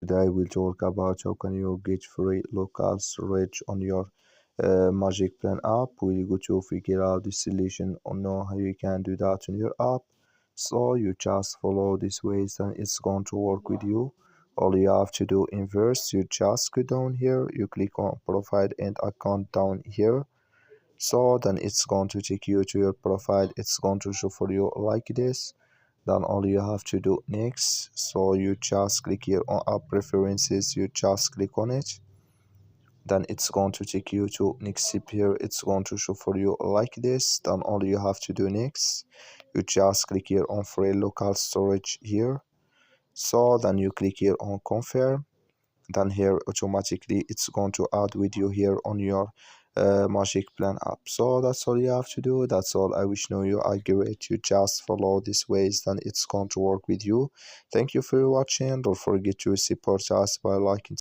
Today we'll talk about how can you get free local storage on your Magicplan app. We'll go to figure out the solution or know how you can do that on your app. So you just follow these ways and it's going to work with you. All you have to do in first, you just go down here, you click on profile and account down here. So then it's going to take you to your profile. It's going to show for you like this. Then all you have to do next, so you just click here on app preferences, you just click on it. Then it's going to take you to next step here. It's going to show for you like this. Then all you have to do next, you just click here on free local storage here. So then you click here on confirm. Then here automatically it's going to add with you here on your Magicplan app. So that's all you have to do. That's all. I wish you are great. You just follow these ways, then it's going to work with you. Thank you for watching. Don't forget to support us by liking